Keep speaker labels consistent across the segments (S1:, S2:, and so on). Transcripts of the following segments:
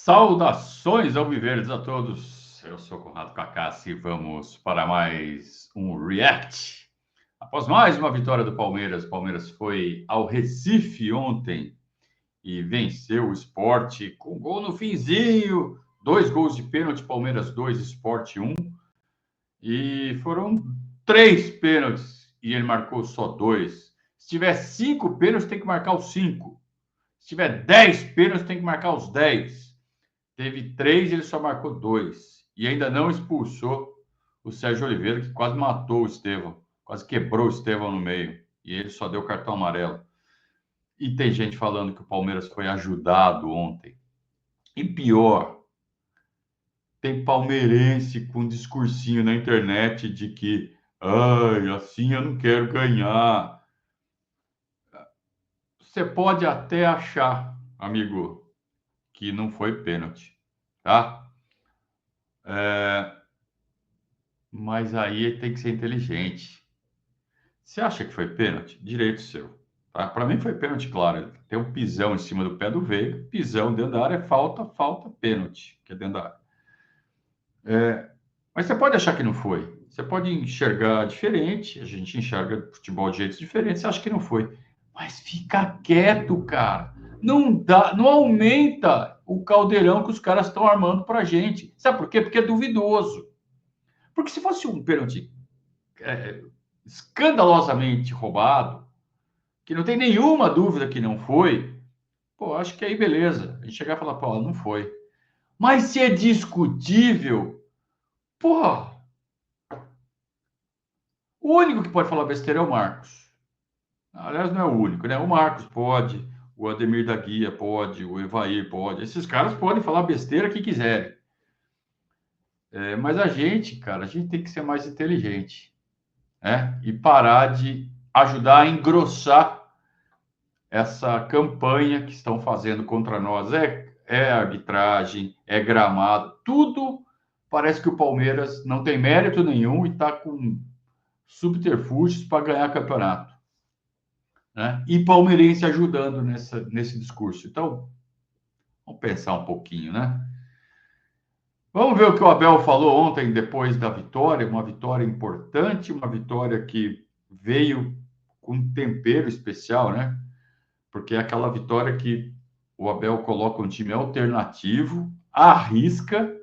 S1: Saudações alviverdes a todos, eu sou Conrado Cacassi e vamos para mais um React. Após mais uma vitória do Palmeiras, o Palmeiras foi ao Recife ontem e venceu o Sport com gol no finzinho, 2 gols de pênalti, Palmeiras 2, Sport 1, e foram 3 pênaltis e ele marcou só 2. Se tiver 5 pênaltis, tem que marcar os 5. Se tiver 10 pênaltis, tem que marcar os 10. Teve 3 e ele só marcou 2. E ainda não expulsou o Sérgio Oliveira, que quase matou o Estevão. Quase quebrou o Estevão no meio. E ele só deu cartão amarelo. E tem gente falando que o Palmeiras foi ajudado ontem. E pior, tem palmeirense com um discursinho na internet de que assim eu não quero ganhar. Você pode até achar, amigo, que não foi pênalti, tá? Mas aí tem que ser inteligente. Você acha que foi pênalti? Direito seu. Tá? Para mim foi pênalti, claro. Tem um pisão em cima do pé do Veiga, pisão dentro da área é falta, pênalti, que é dentro da área. Mas você pode achar que não foi. Você pode enxergar diferente, a gente enxerga futebol de jeitos diferentes, você acha que não foi. Mas fica quieto, cara. Não dá, não aumenta o caldeirão que os caras estão armando pra gente. Sabe por quê? Porque é duvidoso. Porque se fosse um pênalti escandalosamente roubado, que não tem nenhuma dúvida que não foi, pô, acho que aí beleza. A gente chegar e falar, pô, não foi. Mas se é discutível, pô, o único que pode falar besteira é o Marcos. Aliás, não é o único, né? O Marcos pode, o Ademir da Guia pode, o Evair pode. Esses caras podem falar besteira que quiserem. Mas a gente, cara, a gente tem que ser mais inteligente, né? E parar de ajudar a engrossar essa campanha que estão fazendo contra nós. É arbitragem, é gramado, tudo parece que o Palmeiras não tem mérito nenhum e está com subterfúgios para ganhar campeonato, né? E palmeirense ajudando nesse discurso. Então, vamos pensar um pouquinho, né? Vamos ver o que o Abel falou ontem, depois da vitória, uma vitória importante, uma vitória que veio com um tempero especial, né? Porque é aquela vitória que o Abel coloca um time alternativo, arrisca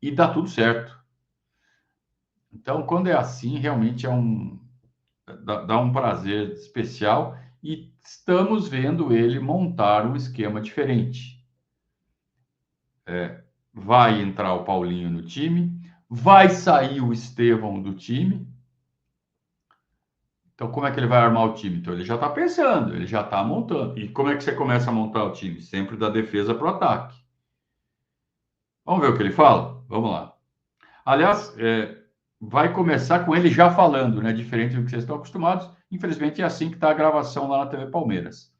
S1: e dá tudo certo. Então, quando é assim, realmente dá um prazer especial e estamos vendo ele montar um esquema diferente. Vai entrar o Paulinho no time, vai sair o Estevão do time. Então, como é que ele vai armar o time? Então, ele já está pensando, ele já está montando. E como é que você começa a montar o time? Sempre da defesa para o ataque. Vamos ver o que ele fala? Vamos lá. Aliás, vai começar com ele já falando, né? Diferente do que vocês estão acostumados. Infelizmente, é assim que está a gravação lá na TV Palmeiras.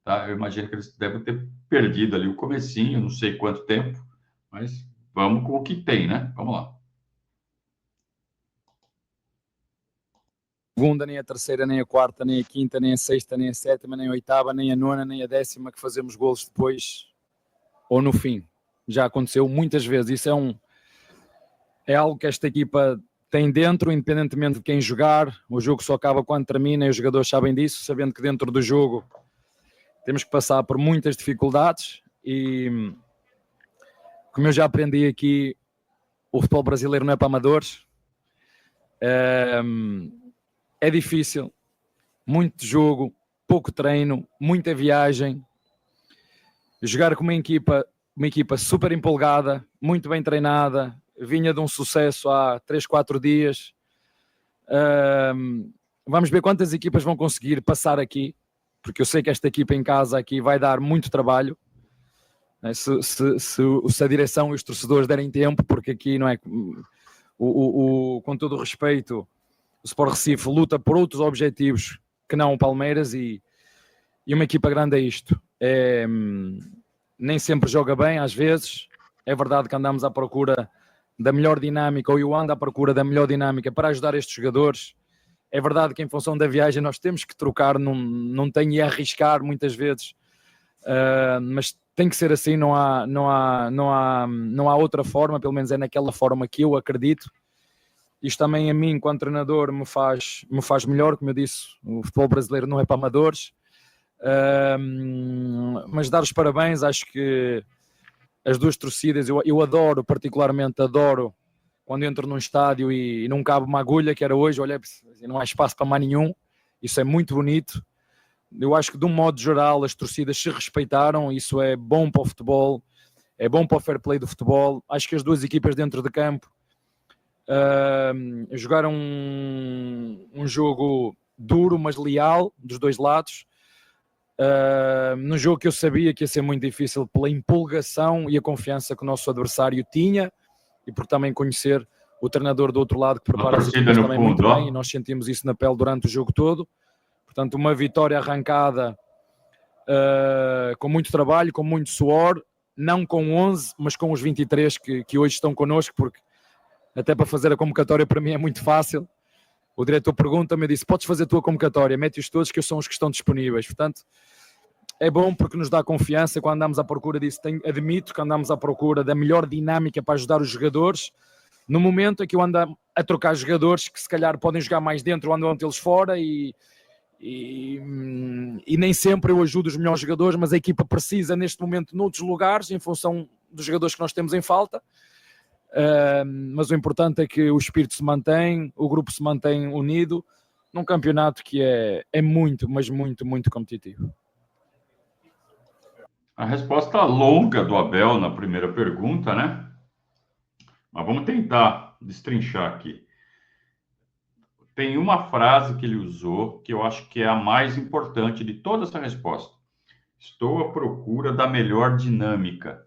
S1: Tá? Eu imagino que eles devem ter perdido ali o comecinho, não sei quanto tempo, mas vamos com o que tem, né? Vamos lá.
S2: Segunda, nem a terceira, nem a quarta, nem a quinta, nem a sexta, nem a sétima, nem a oitava, nem a nona, nem a décima que fazemos golos depois ou no fim. Já aconteceu muitas vezes. Isso é algo que esta equipa tem dentro, independentemente de quem jogar. O jogo só acaba quando termina e os jogadores sabem disso, sabendo que dentro do jogo temos que passar por muitas dificuldades e, como eu já aprendi aqui, o futebol brasileiro não é para amadores. É difícil, muito jogo, pouco treino, muita viagem. Jogar com uma equipa super empolgada, muito bem treinada, vinha de um sucesso há 3, 4 dias. Vamos ver quantas equipas vão conseguir passar aqui, porque eu sei que esta equipa em casa aqui vai dar muito trabalho, né? Se a direção e os torcedores derem tempo, porque aqui não é... com todo o respeito, o Sport Recife luta por outros objetivos que não o Palmeiras e uma equipa grande é isto. Nem sempre joga bem, às vezes. É verdade que andamos à procura da melhor dinâmica, ou eu ando à procura da melhor dinâmica para ajudar estes jogadores. É verdade que em função da viagem nós temos que trocar, não tem e arriscar muitas vezes, mas tem que ser assim, não há outra forma, pelo menos é naquela forma que eu acredito. Isto também a mim, enquanto treinador, me faz melhor, como eu disse, o futebol brasileiro não é para amadores. Mas dar os parabéns, acho que as duas torcidas, eu adoro, particularmente adoro, quando entro num estádio e não cabe uma agulha, que era hoje, olha, não há espaço para mais nenhum, isso é muito bonito. Eu acho que de um modo geral as torcidas se respeitaram, isso é bom para o futebol, é bom para o fair play do futebol. Acho que as duas equipas dentro de campo jogaram um jogo duro, mas leal, dos dois lados. Num jogo que eu sabia que ia ser muito difícil pela empolgação e a confiança que o nosso adversário tinha, e por também conhecer o treinador do outro lado que prepara as equipas também muito bem, e nós sentimos isso na pele durante o jogo todo. Portanto, uma vitória arrancada com muito trabalho, com muito suor, não com 11, mas com os 23 que hoje estão connosco, porque até para fazer a convocatória para mim é muito fácil. O diretor pergunta-me e disse, podes fazer a tua convocatória, mete-os todos que são os que estão disponíveis. Portanto, é bom porque nos dá confiança quando andamos à procura disso. Admito que andamos à procura da melhor dinâmica para ajudar os jogadores. No momento em que eu ando a trocar jogadores que se calhar podem jogar mais dentro, andam eles fora e nem sempre eu ajudo os melhores jogadores, mas a equipa precisa neste momento noutros lugares, em função dos jogadores que nós temos em falta. Mas o importante é que o espírito se mantém, o grupo se mantém unido num campeonato que é muito, mas muito, muito competitivo.
S1: A resposta longa do Abel na primeira pergunta, né? Mas vamos tentar destrinchar aqui. Tem uma frase que ele usou que eu acho que é a mais importante de toda essa resposta. Estou à procura da melhor dinâmica.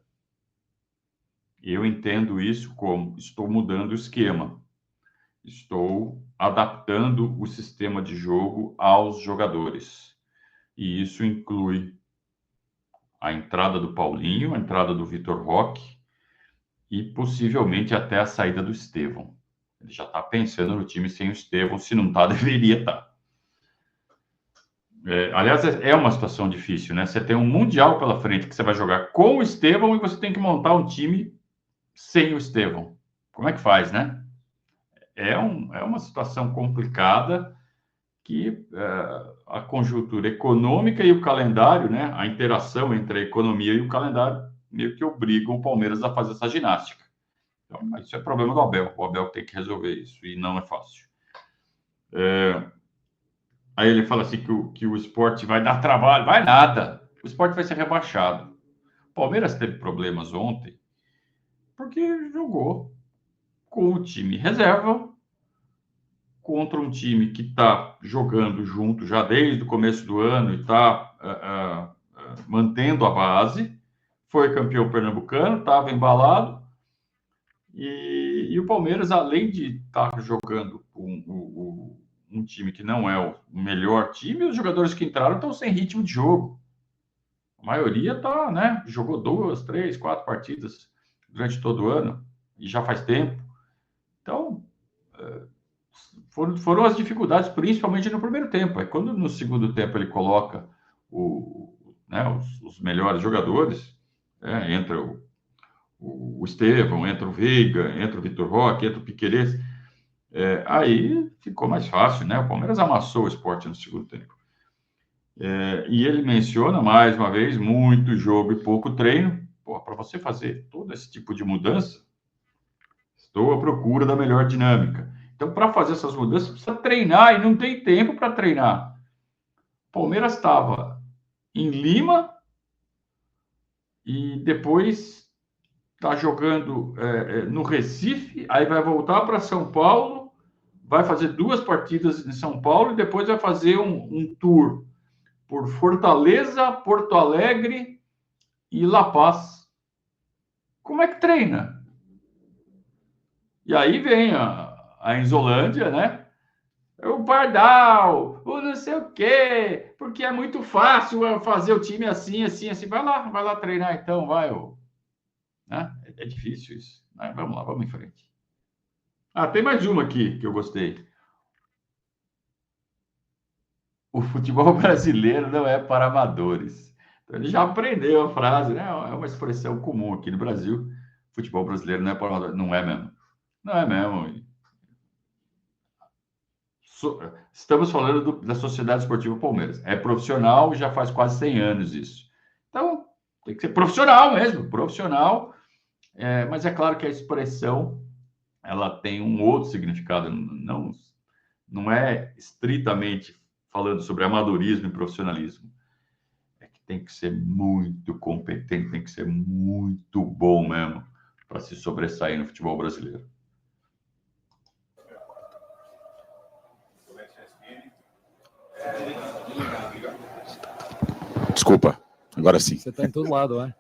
S1: Eu entendo isso como estou mudando o esquema. Estou adaptando o sistema de jogo aos jogadores. E isso inclui a entrada do Paulinho, a entrada do Vitor Roque e possivelmente até a saída do Estevão. Ele já está pensando no time sem o Estevão, se não está, deveria estar. Aliás, é uma situação difícil, né? Você tem um Mundial pela frente que você vai jogar com o Estevão e você tem que montar um time sem o Estevão. Como é que faz, né? É uma situação complicada que a conjuntura econômica e o calendário, né? A interação entre a economia e o calendário meio que obrigam o Palmeiras a fazer essa ginástica. Então, isso é problema do Abel. O Abel tem que resolver isso e não é fácil. Aí ele fala assim que o esporte vai dar trabalho. Vai nada. O esporte vai ser rebaixado. O Palmeiras teve problemas ontem porque jogou com o time reserva contra um time que está jogando junto já desde o começo do ano e está mantendo a base. Foi campeão pernambucano, estava embalado. E o Palmeiras, além de estar jogando um time que não é o melhor time, os jogadores que entraram estão sem ritmo de jogo. A maioria tá, né? Jogou 2, 3, 4 partidas durante todo o ano e já faz tempo. Então, foram as dificuldades, principalmente no primeiro tempo. Aí, quando no segundo tempo ele coloca os melhores jogadores, entra o Estevão, entra o Veiga, entra o Vitor Roque, entra o Piquerez, aí ficou mais fácil, né? O Palmeiras amassou o Sport no segundo tempo. E ele menciona, mais uma vez, muito jogo e pouco treino. Para você fazer todo esse tipo de mudança, estou à procura da melhor dinâmica. Então, para fazer essas mudanças, precisa treinar, e não tem tempo para treinar. O Palmeiras estava em Lima e depois está jogando no Recife, aí vai voltar para São Paulo, vai fazer 2 partidas em São Paulo e depois vai fazer um tour por Fortaleza, Porto Alegre e La Paz. Como é que treina? E aí vem a Enzolândia, né? O Pardal, o não sei o quê, porque é muito fácil fazer o time assim, assim, assim. Vai lá treinar então, vai. Né? É difícil isso. Mas vamos lá, vamos em frente. Tem mais uma aqui que eu gostei. O futebol brasileiro não é para amadores. Então, ele já aprendeu a frase, né? É uma expressão comum aqui no Brasil. Futebol brasileiro não é mesmo. Não é mesmo. Estamos falando da Sociedade Esportiva Palmeiras. É profissional, já faz quase 100 anos isso. Então, tem que ser profissional mesmo, profissional. Mas é claro que a expressão ela tem um outro significado. Não é estritamente falando sobre amadorismo e profissionalismo. É que tem que ser muito competente, tem que ser muito bom mesmo para se sobressair no futebol brasileiro.
S3: Desculpa, agora sim.
S2: Você está em todo lado, né?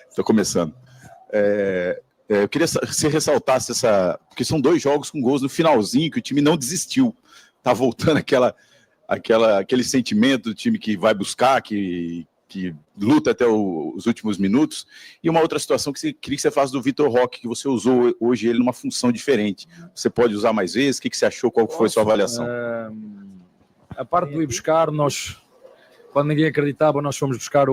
S3: Estou começando. Eu queria que você ressaltasse porque são 2 jogos com gols no finalzinho, que o time não desistiu. Tá voltando aquele sentimento do time que vai buscar, que luta até os últimos minutos. E uma outra situação que queria que você falasse do Vitor Roque, que você usou hoje ele numa função diferente. Você pode usar mais vezes? O que você achou? Qual foi a sua avaliação?
S2: A parte do ir buscar, quando ninguém acreditava, nós fomos buscar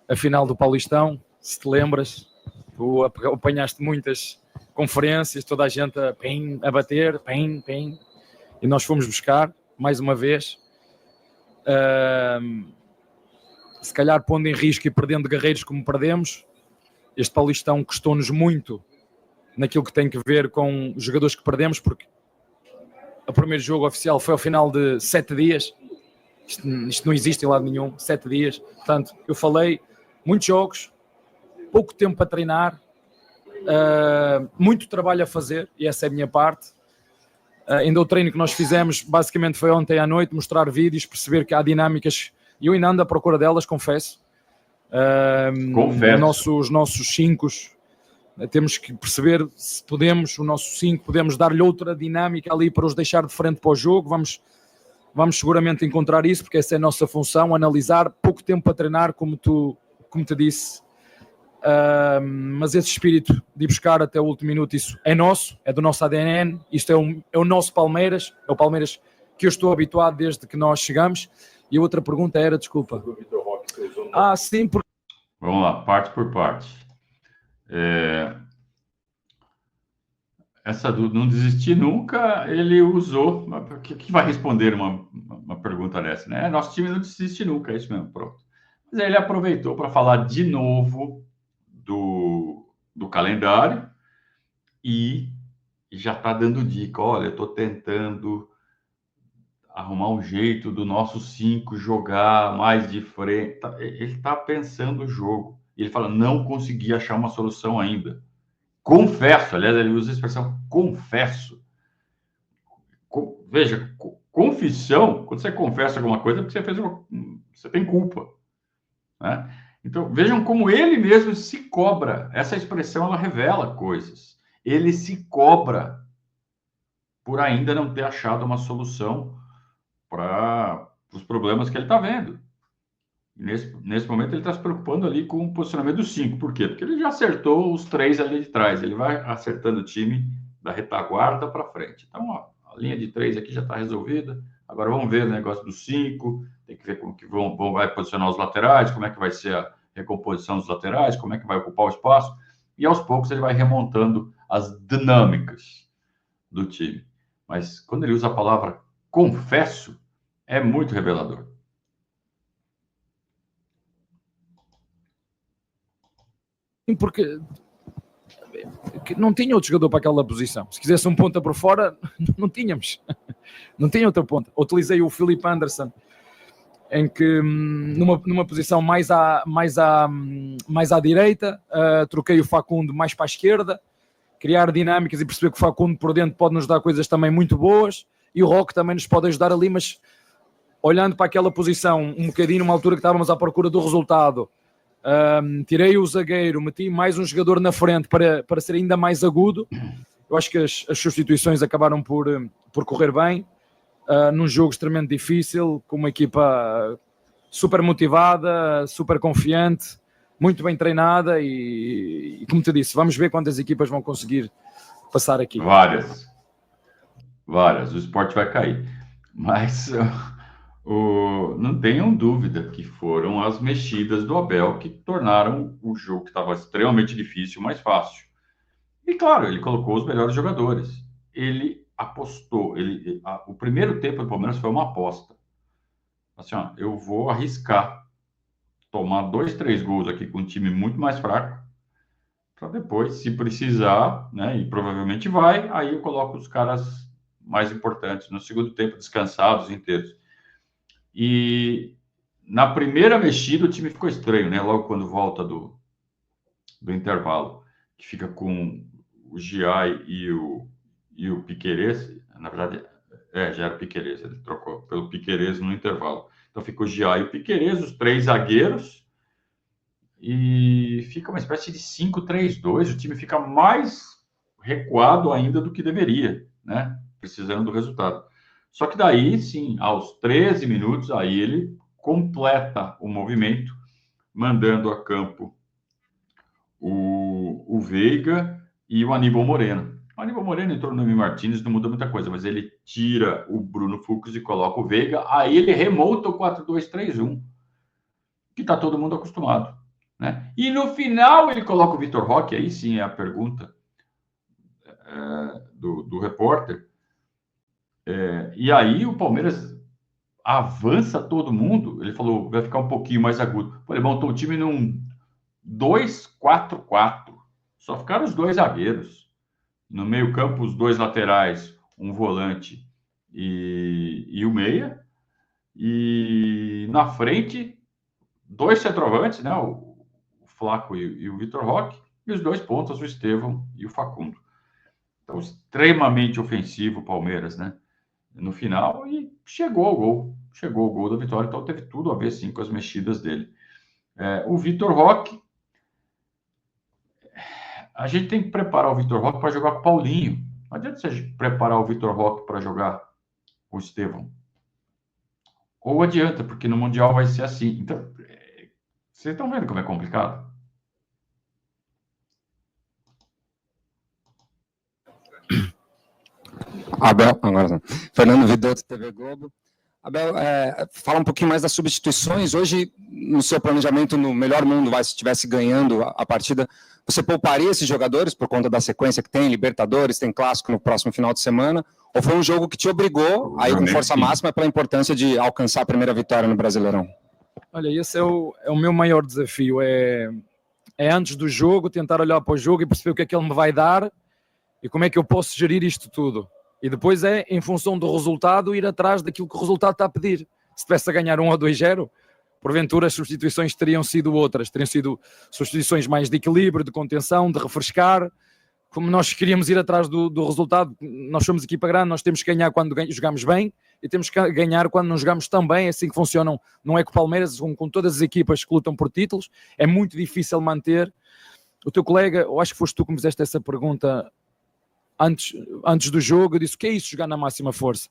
S2: a final do Paulistão, se te lembras. Tu apanhaste muitas conferências, toda a gente a bater, e nós fomos buscar, mais uma vez, se calhar pondo em risco e perdendo guerreiros como perdemos. Este Paulistão custou-nos muito naquilo que tem que ver com os jogadores que perdemos, porque o primeiro jogo oficial foi ao final de 7 dias, isto não existe em lado nenhum, 7 dias, portanto, eu falei, muitos jogos, pouco tempo para treinar, muito trabalho a fazer, e essa é a minha parte. Ainda o treino que nós fizemos, basicamente foi ontem à noite, mostrar vídeos, perceber que há dinâmicas, e eu ainda ando à procura delas, confesso. Os nossos 5, temos que perceber se podemos, o nosso 5, podemos dar-lhe outra dinâmica ali para os deixar de frente para o jogo. Vamos seguramente encontrar isso, porque essa é a nossa função, analisar, pouco tempo para treinar, como te disse. Mas esse espírito de ir buscar até o último minuto, isso é nosso, é do nosso ADN, isto é o nosso Palmeiras, é o Palmeiras que eu estou habituado desde que nós chegamos. E a outra pergunta era, desculpa. Sim, porque...
S1: Vamos lá, parte por parte. Essa do não desistir nunca, ele usou. O que vai responder uma pergunta dessa, né? Nosso time não desiste nunca, é isso mesmo, pronto. Mas aí ele aproveitou para falar de novo do calendário e já está dando dica. Olha, eu estou tentando arrumar um jeito do nosso 5 jogar mais de frente. Ele está pensando o jogo. Ele fala, não consegui achar uma solução ainda. Confesso, aliás, ele usa a expressão confesso. Veja, confissão, quando você confessa alguma coisa, é porque você tem culpa, né? Então, vejam como ele mesmo se cobra. Essa expressão, ela revela coisas. Ele se cobra por ainda não ter achado uma solução para os problemas que ele está vendo. Nesse momento, ele está se preocupando ali com o posicionamento dos 5. Por quê? Porque ele já acertou os 3 ali de trás. Ele vai acertando o time da retaguarda para frente. Então, a linha de 3 aqui já está resolvida. Agora, vamos ver o negócio dos 5. Tem que ver como que vai posicionar os laterais, como é que vai ser a recomposição dos laterais, como é que vai ocupar o espaço. E, aos poucos, ele vai remontando as dinâmicas do time. Mas, quando ele usa a palavra confesso, é muito revelador.
S2: Porque não tinha outro jogador para aquela posição. Se quisesse um ponta por fora, não tínhamos. Não tinha outra ponta. Utilizei o Filipe Anderson, em que numa posição mais à direita, troquei o Facundo mais para a esquerda, criar dinâmicas e perceber que o Facundo por dentro pode nos dar coisas também muito boas, e o Roque também nos pode ajudar ali, mas olhando para aquela posição, um bocadinho numa altura que estávamos à procura do resultado, tirei o zagueiro, meti mais um jogador na frente para ser ainda mais agudo. Eu acho que as substituições acabaram por correr bem, num jogo extremamente difícil, com uma equipa super motivada, super confiante, muito bem treinada e como te disse, vamos ver quantas equipas vão conseguir passar aqui.
S1: Várias. O Sport vai cair. Mas Não tenham dúvida que foram as mexidas do Abel que tornaram o jogo que estava extremamente difícil mais fácil. E claro, ele colocou os melhores jogadores. Ele apostou. O primeiro tempo do Palmeiras foi uma aposta. Assim, ó, eu vou arriscar tomar 2, 3 gols aqui com um time muito mais fraco, para depois, se precisar, né, e provavelmente vai, aí eu coloco os caras mais importantes no segundo tempo, descansados, inteiros. E na primeira mexida o time ficou estranho, né? Logo quando volta do intervalo, que fica com o Giai e o Piquerez, na verdade, já era o Piquerez, ele trocou pelo Piquerez no intervalo. Então fica o Giai e o Piquerez, os 3 zagueiros, e fica uma espécie de 5-3-2, o time fica mais recuado ainda do que deveria, né? Precisando do resultado. Só que daí, sim, aos 13 minutos, aí ele completa o movimento, mandando a campo o Veiga e o Aníbal Moreno. O Aníbal Moreno entrou no Noemi Martins, não muda muita coisa, mas ele tira o Bruno Fux e coloca o Veiga, aí ele remonta o 4-2-3-1, que está todo mundo acostumado, né? E no final ele coloca o Vitor Roque, aí sim é a pergunta do repórter, e aí o Palmeiras avança todo mundo. Ele falou, vai ficar um pouquinho mais agudo. Ele montou o time num 2-4-4. Só ficaram os 2 zagueiros. No meio campo, os 2 laterais, um volante e o meia. E na frente, 2 centroavantes, né? O Flaco e o Vitor Roque. E os 2 pontas, o Estevão e o Facundo. Então, extremamente ofensivo o Palmeiras, né? No final, e chegou ao gol da vitória, então teve tudo a ver, sim, com as mexidas dele. O Vitor Roque, a gente tem que preparar o Vitor Roque para jogar com o Paulinho. Não adianta você preparar o Vitor Roque para jogar o Estevão. Ou adianta, porque no Mundial vai ser assim. Então, vocês estão vendo como é complicado?
S4: Abel, agora Fernando Vidotto, TV Globo. Abel, fala um pouquinho mais das substituições. Hoje, no seu planejamento, no melhor mundo, se estivesse ganhando a partida, você pouparia esses jogadores por conta da sequência que tem, Libertadores, tem Clássico no próximo final de semana? Ou foi um jogo que te obrigou a ir com força máxima pela importância de alcançar a primeira vitória no Brasileirão?
S2: Olha, esse é o meu maior desafio, é antes do jogo, tentar olhar para o jogo e perceber o que é que ele me vai dar e como é que eu posso gerir isto tudo. E depois em função do resultado, ir atrás daquilo que o resultado está a pedir. Se tivesse a ganhar 1 ou 2-0, porventura as substituições teriam sido outras, teriam sido substituições mais de equilíbrio, de contenção, de refrescar. Como nós queríamos ir atrás do resultado, nós somos equipa grande, nós temos que ganhar quando jogamos bem e temos que ganhar quando não jogamos tão bem. É assim que funcionam, não é com o Palmeiras, com todas as equipas que lutam por títulos. É muito difícil manter. O teu colega, eu acho que foste tu que me fizeste essa pergunta antes do jogo, eu disse, o que é isso, jogar na máxima força?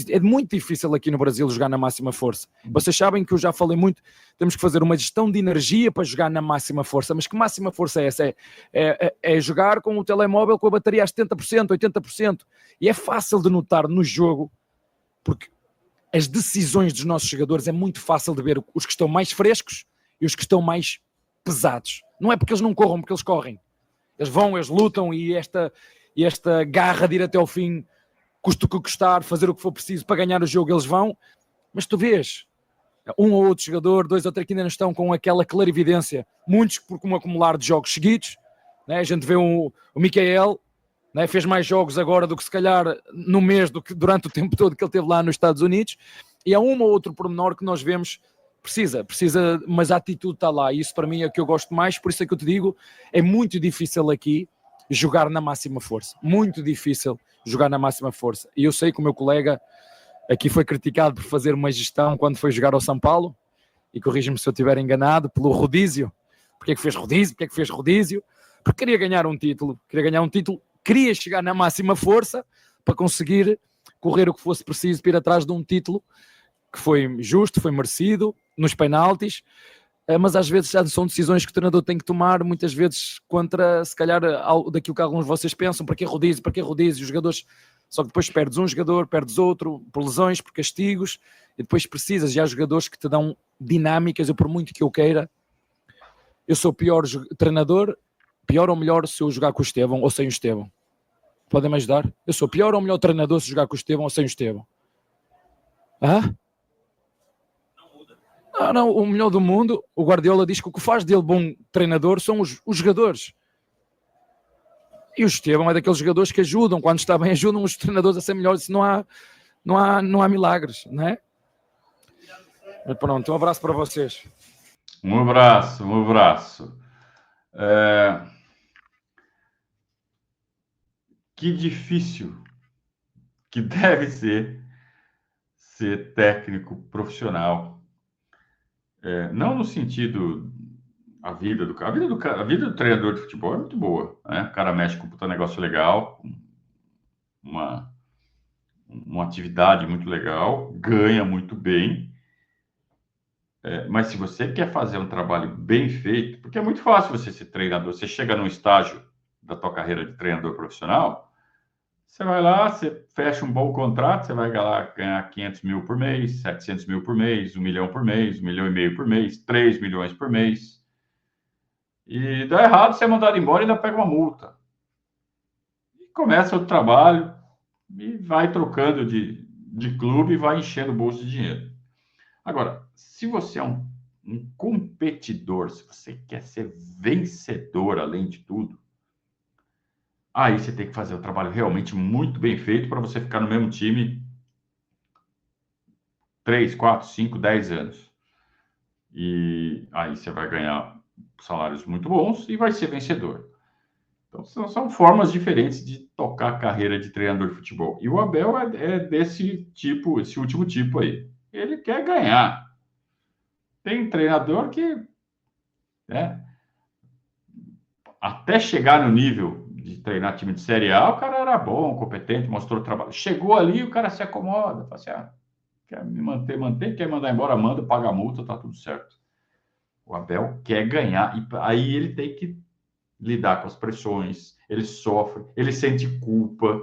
S2: É muito difícil aqui no Brasil jogar na máxima força. Vocês sabem que eu já falei muito, temos que fazer uma gestão de energia para jogar na máxima força, mas que máxima força é essa? É jogar com o telemóvel com a bateria a 70%, 80%, e é fácil de notar no jogo, porque as decisões dos nossos jogadores é muito fácil de ver os que estão mais frescos e os que estão mais pesados. Não é porque eles não corram, porque eles correm. Eles vão, eles lutam, e esta garra de ir até ao fim, custa o que custar, fazer o que for preciso para ganhar o jogo, eles vão. Mas tu vês, um ou outro jogador, 2 ou 3 que ainda não estão com aquela clarividência, muitos por um acumular de jogos seguidos, né? A gente vê o Michael, né? Fez mais jogos agora do que se calhar no mês, do que durante o tempo todo que ele esteve lá nos Estados Unidos, e há um ou outro pormenor que nós vemos, precisa, mas a atitude está lá, e isso para mim é o que eu gosto mais. Por isso é que eu te digo, é muito difícil aqui jogar na máxima força, muito difícil jogar na máxima força. E eu sei que o meu colega aqui foi criticado por fazer uma gestão quando foi jogar ao São Paulo, e corrija-me se eu estiver enganado, pelo rodízio. Porque é que fez rodízio? Porque queria ganhar um título, queria chegar na máxima força para conseguir correr o que fosse preciso para ir atrás de um título que foi justo, foi merecido, nos penaltis. Mas às vezes já são decisões que o treinador tem que tomar, muitas vezes contra, se calhar, daquilo que alguns de vocês pensam. Para que rodízio? Os jogadores Só que depois perdes um jogador, perdes outro, por lesões, por castigos, e depois precisas, e há jogadores que te dão dinâmicas. Eu, por muito que eu queira, eu sou o pior treinador, pior ou melhor se eu jogar com o Estevão ou sem o Estevão. Podem-me ajudar? Eu sou pior ou melhor treinador se jogar com o Estevão ou sem o Estevão? Não, o melhor do mundo, o Guardiola diz que o que faz dele bom treinador são os jogadores. E o Estevão é daqueles jogadores que ajudam, quando está bem, ajudam os treinadores a ser melhores. Não há milagres, não é? Mas pronto, um abraço para vocês.
S1: Um abraço. Que difícil que deve ser técnico profissional. Não no sentido a vida do treinador de futebol é muito boa, né? O cara mexe com um negócio legal, uma atividade muito legal, ganha muito bem. Mas se você quer fazer um trabalho bem feito, porque é muito fácil você ser treinador, você chega num estágio da tua carreira de treinador profissional, você vai lá, você fecha um bom contrato, você vai ganhar 500 mil por mês, 700 mil por mês, 1 milhão por mês, 1,5 milhão por mês, 3 milhões por mês. E dá errado, você é mandado embora e ainda pega uma multa. E começa o trabalho e vai trocando de clube e vai enchendo o bolso de dinheiro. Agora, se você é um competidor, se você quer ser vencedor além de tudo, aí você tem que fazer um trabalho realmente muito bem feito para você ficar no mesmo time 3, 4, 5, 10 anos. E aí você vai ganhar salários muito bons e vai ser vencedor. Então, são formas diferentes de tocar a carreira de treinador de futebol. E o Abel é desse tipo, esse último tipo aí. Ele quer ganhar. Tem treinador que, até chegar no nível de treinar time de Série A, o cara era bom, competente, mostrou trabalho. Chegou ali, o cara se acomoda. Fala assim, quer me manter, quer mandar embora, manda, paga a multa, tá tudo certo. O Abel quer ganhar, e aí ele tem que lidar com as pressões, ele sofre, ele sente culpa,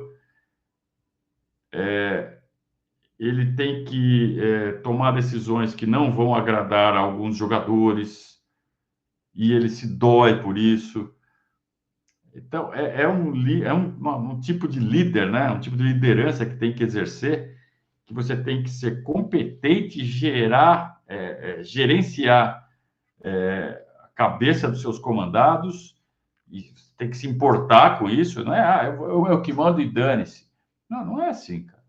S1: ele tem que tomar decisões que não vão agradar a alguns jogadores, e ele se dói por isso. Então, é um tipo de líder, né? Um tipo de liderança que tem que exercer, que você tem que ser competente, gerenciar a cabeça dos seus comandados, e tem que se importar com isso, não é? Eu que mando e dane-se. Não é assim, cara.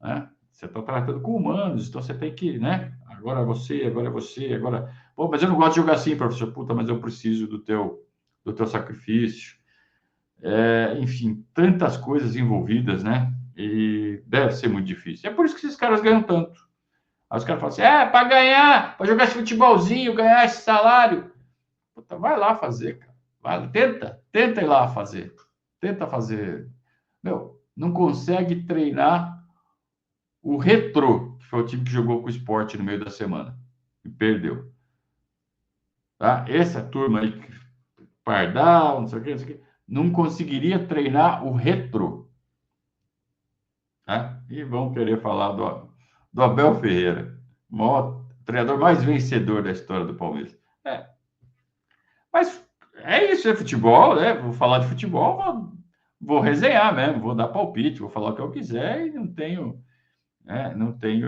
S1: Né? Você está tratando com humanos, então você tem que, né? Agora é você, agora... Pô, mas eu não gosto de jogar assim, professor. Puta, mas eu preciso do teu sacrifício. Enfim, tantas coisas envolvidas, né? E deve ser muito difícil. É por isso que esses caras ganham tanto. Aí os caras falam assim, para ganhar, para jogar esse futebolzinho, ganhar esse salário. Puta, vai lá fazer, cara. Vai, tenta ir lá fazer. Tenta fazer. Não consegue treinar o Retrô, que foi o time que jogou com o Sport no meio da semana. E perdeu. Tá? Essa turma aí, Pardal, não sei o que, não conseguiria treinar o Retrô. Tá? E vão querer falar do Abel Ferreira, o maior treinador mais vencedor da história do Palmeiras. Mas é isso, é futebol, né? Vou falar de futebol, vou resenhar mesmo, vou dar palpite, vou falar o que eu quiser e não tenho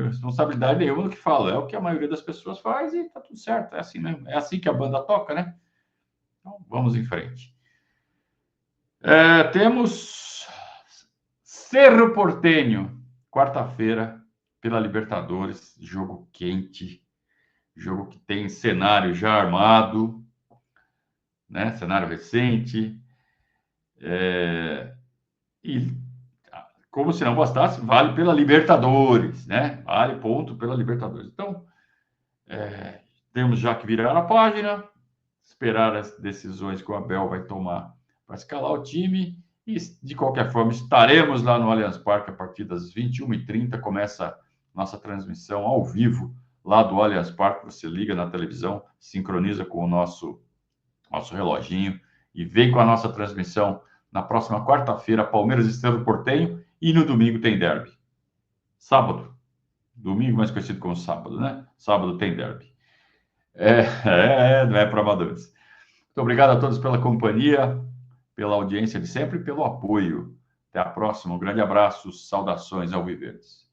S1: responsabilidade nenhuma no que falo. É o que a maioria das pessoas faz e tá tudo certo. É assim mesmo. É assim que a banda toca, né? Então, vamos em frente. Temos Cerro Porteño, quarta-feira, pela Libertadores. Jogo quente. Jogo que tem cenário já armado, né? Cenário recente. E, como se não bastasse, vale pela Libertadores, né? Vale ponto pela Libertadores. Então, temos já que virar a página, esperar as decisões que o Abel vai tomar para escalar o time. E, de qualquer forma, estaremos lá no Allianz Parque a partir das 21h30. Começa nossa transmissão ao vivo lá do Allianz Parque. Você liga na televisão, sincroniza com o nosso reloginho e vem com a nossa transmissão na próxima quarta-feira, Palmeiras e Cerro Porteño. E no domingo tem derby. Sábado. Domingo, mais conhecido como sábado, né? Sábado tem derby. Não é para amadores. Muito obrigado a todos pela companhia, pela audiência de sempre e pelo apoio. Até a próxima. Um grande abraço. Saudações ao Viverdes.